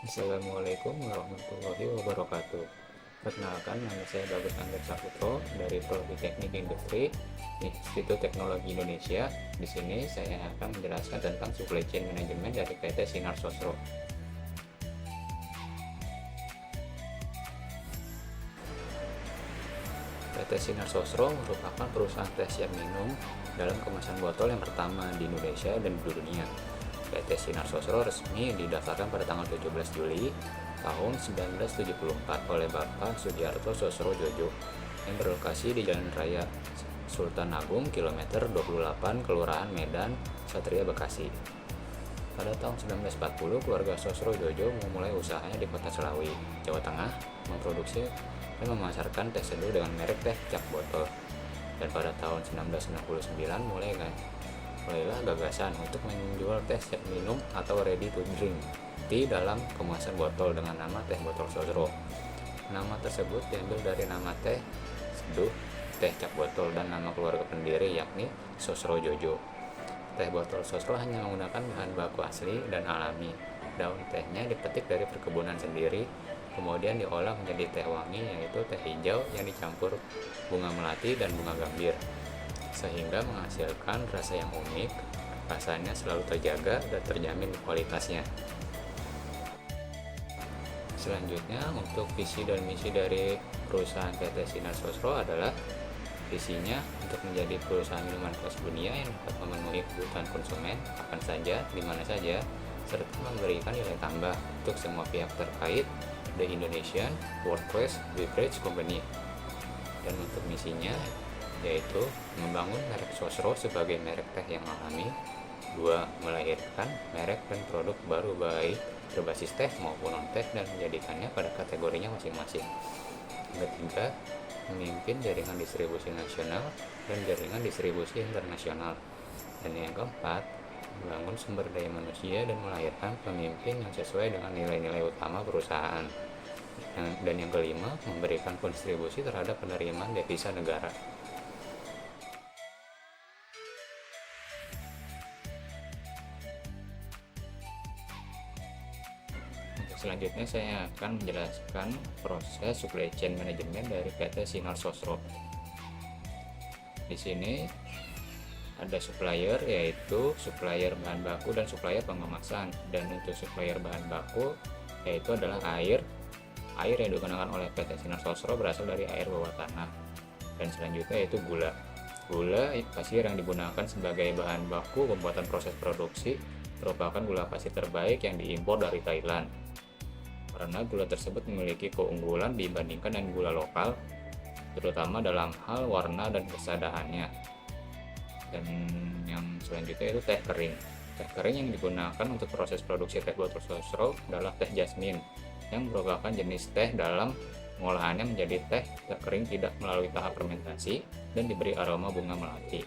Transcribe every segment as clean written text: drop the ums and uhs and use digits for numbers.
Assalamualaikum warahmatullahi wabarakatuh. Perkenalkan, nama saya Bagus Angger Saputro dari Prodi Teknik Industri Institut Teknologi Indonesia. Di sini saya akan menjelaskan tentang supply chain management dari PT Sinar Sosro. PT Sinar Sosro merupakan perusahaan teh siap minum dalam kemasan botol yang pertama di Indonesia dan di dunia. PT Sinar Sosro resmi didaftarkan pada tanggal 17 Juli tahun 1974 oleh Bapak Sudiarto Sosro Jojo yang berlokasi di Jalan Raya Sultan Agung, kilometer 28, Kelurahan Medan, Satria, Bekasi. Pada tahun 1940, keluarga Sosro Jojo memulai usahanya di Kota Selawi, Jawa Tengah, memproduksi dan memasarkan teh seduh dengan merek teh cap botol. Dan pada tahun 1969 mulailah gagasan untuk menjual teh siap minum atau ready to drink di dalam kemasan botol dengan nama teh botol Sosro. Nama tersebut diambil dari nama teh seduh, teh cap botol, dan nama keluarga pendiri yakni Sosro Jojo. Teh botol Sosro hanya menggunakan bahan baku asli dan alami. Daun tehnya dipetik dari perkebunan sendiri, kemudian diolah menjadi teh wangi, yaitu teh hijau yang dicampur bunga melati dan bunga gambir, sehingga menghasilkan rasa yang unik. Rasanya selalu terjaga dan terjamin kualitasnya. Selanjutnya, untuk visi dan misi dari perusahaan PT Sinar Sosro adalah visinya untuk menjadi perusahaan minuman kelas dunia yang dapat memenuhi kebutuhan konsumen kapan saja, di mana saja, serta memberikan nilai tambah untuk semua pihak terkait, The Indonesian World Class Beverage Company. Dan untuk misinya yaitu membangun merek Sosro sebagai merek teh yang alami. 2. Melahirkan merek dan produk baru baik berbasis teh maupun non-teh dan menjadikannya pada kategorinya masing-masing. Yang ketiga, memimpin jaringan distribusi nasional dan jaringan distribusi internasional. Dan yang keempat, membangun sumber daya manusia dan melahirkan pemimpin yang sesuai dengan nilai-nilai utama perusahaan. Dan yang kelima, memberikan kontribusi terhadap penerimaan devisa negara. Selanjutnya saya akan menjelaskan proses supply chain management dari PT Sinar Sosro. Di sini ada supplier, yaitu supplier bahan baku dan supplier pengemasan. Dan untuk supplier bahan baku yaitu adalah air. Air yang digunakan oleh PT Sinar Sosro berasal dari air bawah tanah. Dan selanjutnya yaitu gula. Gula pasir yang digunakan sebagai bahan baku pembuatan proses produksi merupakan gula pasir terbaik yang diimpor dari Thailand, karena gula tersebut memiliki keunggulan dibandingkan dengan gula lokal, terutama dalam hal warna dan kesadahannya. Dan yang selanjutnya itu teh kering. Teh kering yang digunakan untuk proses produksi teh botol Sosro adalah teh jasmine, yang merupakan jenis teh dalam pengolahannya menjadi teh kering tidak melalui tahap fermentasi dan diberi aroma bunga melati.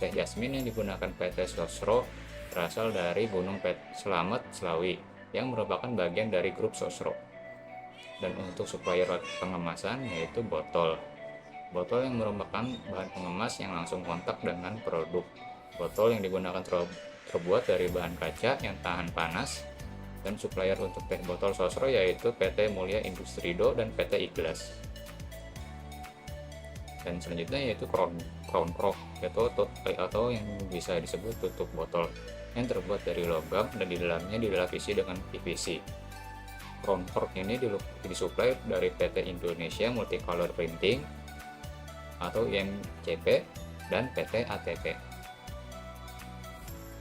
Teh jasmine yang digunakan PT Sosro berasal dari Gunung Slamet, Selawi, yang merupakan bagian dari grup Sosro. Dan untuk supplier pengemasan yaitu botol. Botol yang merupakan bahan pengemas yang langsung kontak dengan produk. Botol yang digunakan terbuat dari bahan kaca yang tahan panas. Dan supplier untuk teh botol Sosro yaitu PT Mulia Industrido dan PT Iglas. Dan selanjutnya yaitu crown cork atau yang bisa disebut tutup botol, yang terbuat dari logam dan di dalamnya dilapisi dengan PVC. Crown cork ini disuplai dari PT Indonesia Multicolor Printing atau IMCP dan PT ATP.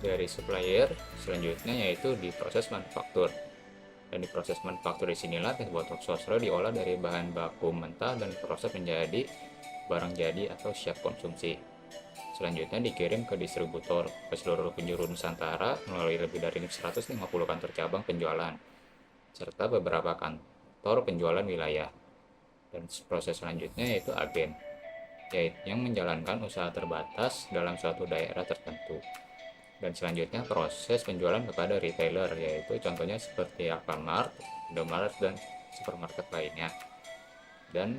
Dari supplier selanjutnya yaitu di proses manufaktur. Dan di proses manufaktur disinilah teh botol Sosro diolah dari bahan baku mentah dan proses menjadi barang jadi atau siap konsumsi. Selanjutnya dikirim ke distributor ke seluruh penjuru Nusantara melalui lebih dari 150 kantor cabang penjualan serta beberapa kantor penjualan wilayah. Dan proses selanjutnya yaitu agen, yang menjalankan usaha terbatas dalam suatu daerah tertentu. Dan selanjutnya proses penjualan kepada retailer, yaitu contohnya seperti Alfamart, Indomaret, dan supermarket lainnya. Dan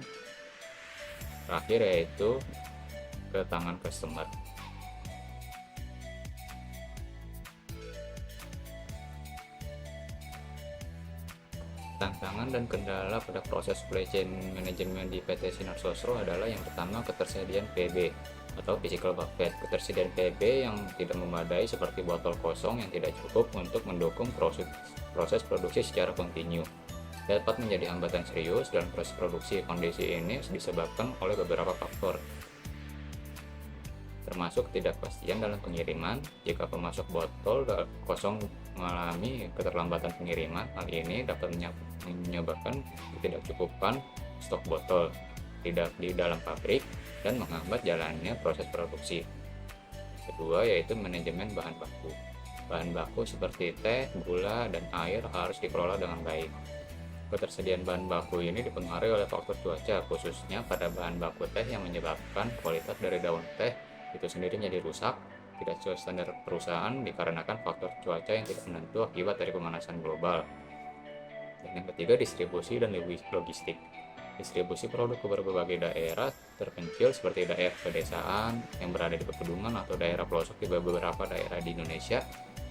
terakhir yaitu ke tangan customer. Tantangan dan kendala pada proses supply chain manajemen di PT Sinar Sosro adalah yang pertama ketersediaan PB atau physical bucket. Ketersediaan PB yang tidak memadai seperti botol kosong yang tidak cukup untuk mendukung proses produksi secara kontinu dapat menjadi hambatan serius dalam proses produksi. Kondisi ini disebabkan oleh beberapa faktor, termasuk ketidakpastian dalam pengiriman. Jika pemasok botol kosong mengalami keterlambatan pengiriman, hal ini dapat menyebabkan ketidakcukupan stok botol tidak di dalam pabrik dan menghambat jalannya proses produksi. Kedua yaitu manajemen bahan baku. Bahan baku seperti teh, gula, dan air harus dikelola dengan baik. Ketersediaan bahan baku ini dipengaruhi oleh faktor cuaca, khususnya pada bahan baku teh yang menyebabkan kualitas dari daun teh itu sendiri menjadi rusak, tidak sesuai standar perusahaan dikarenakan faktor cuaca yang tidak menentu akibat dari pemanasan global. Dan yang ketiga, distribusi dan logistik. Distribusi produk ke berbagai daerah terpencil seperti daerah pedesaan yang berada di pegunungan atau daerah pelosok di beberapa daerah di Indonesia.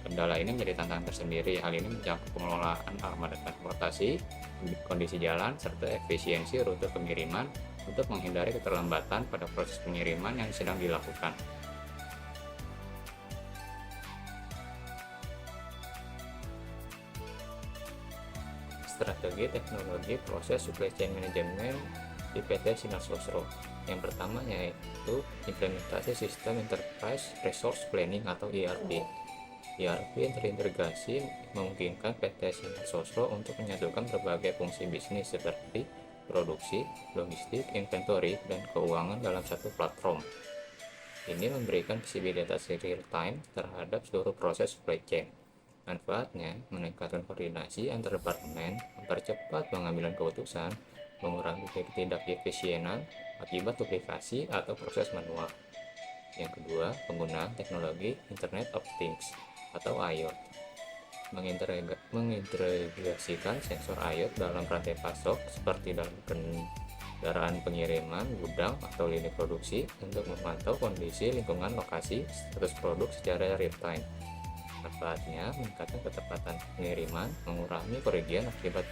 Kendala ini menjadi tantangan tersendiri. Hal ini mencakup pengelolaan armada transportasi, kondisi jalan, serta efisiensi rute pengiriman untuk menghindari keterlambatan pada proses pengiriman yang sedang dilakukan. Strategi teknologi proses supply chain management di PT Sinar Sosro. Yang pertama yaitu implementasi sistem Enterprise Resource Planning atau ERP. ERP yang terintegrasi memungkinkan PT Sinar Sosro untuk menyatukan berbagai fungsi bisnis seperti produksi, logistik, inventory, dan keuangan dalam satu platform. Ini memberikan visibilitas real time terhadap seluruh proses supply chain. Manfaatnya meningkatkan koordinasi antar departemen, mempercepat pengambilan keputusan, mengurangi ketidakefisienan akibat duplikasi atau proses manual. Yang kedua, penggunaan teknologi Internet of Things atau IoT. Mengintegrasikan sensor IoT dalam rantai pasok seperti dalam kendaraan pengiriman, gudang, atau lini produksi untuk memantau kondisi lingkungan lokasi status produk secara real time. Manfaatnya meningkatkan ketepatan pengiriman, mengurangi kerugian akibat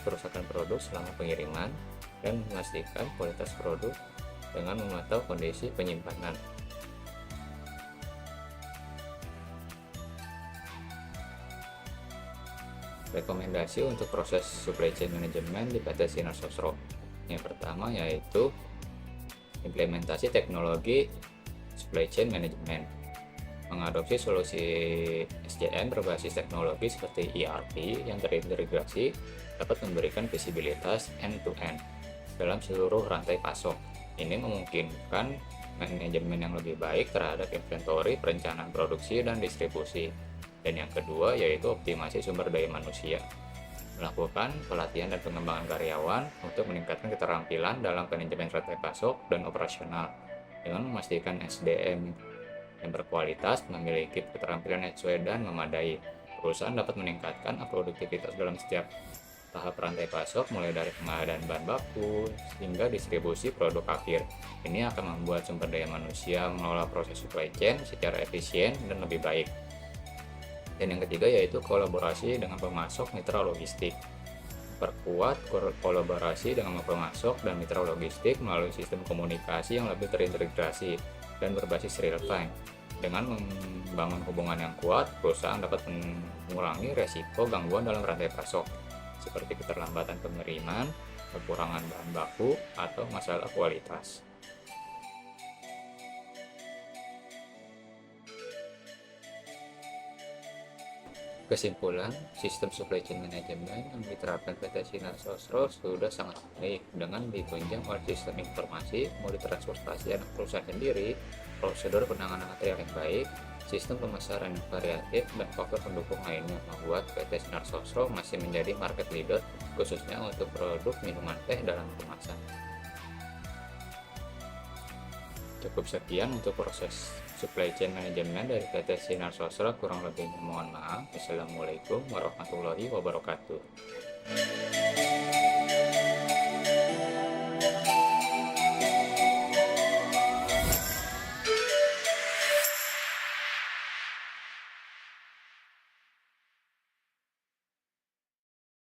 kerusakan produk selama pengiriman, dan memastikan kualitas produk dengan memantau kondisi penyimpanan. Rekomendasi untuk proses supply chain management di PT Sinar Sosro. Yang pertama yaitu implementasi teknologi supply chain management. Mengadopsi solusi SCM berbasis teknologi seperti ERP yang terintegrasi dapat memberikan visibilitas end-to-end dalam seluruh rantai pasok. Ini memungkinkan manajemen yang lebih baik terhadap inventory, perencanaan produksi, dan distribusi. Dan yang kedua yaitu optimasi sumber daya manusia. Melakukan pelatihan dan pengembangan karyawan untuk meningkatkan keterampilan dalam manajemen rantai pasok dan operasional dengan memastikan SDM yang berkualitas memiliki keterampilan yang sesuai dan memadai. Perusahaan dapat meningkatkan produktivitas dalam setiap tahap rantai pasok, mulai dari pengadaan bahan baku hingga distribusi produk akhir. Ini akan membuat sumber daya manusia mengelola proses supply chain secara efisien dan lebih baik. Dan yang ketiga yaitu kolaborasi dengan pemasok mitra logistik. Perkuat kolaborasi dengan pemasok dan mitra logistik melalui sistem komunikasi yang lebih terintegrasi dan berbasis real time. Dengan membangun hubungan yang kuat, perusahaan dapat mengurangi resiko gangguan dalam rantai pasok, seperti keterlambatan pengiriman, kekurangan bahan baku, atau masalah kualitas. Kesimpulan, sistem supply chain management yang diterapkan PT Sinar Sosro sudah sangat baik dengan ditunjang oleh sistem informasi, mode transportasi anak perusahaan sendiri, prosedur penanganan material yang baik, sistem pemasaran yang variatif, dan faktor pendukung lainnya membuat PT Sinar Sosro masih menjadi market leader khususnya untuk produk minuman teh dalam kemasan. Cukup sekian untuk proses supply chain management dari PT Sinar Sosro, kurang lebihnya mohon maaf. Assalamualaikum warahmatullahi wabarakatuh.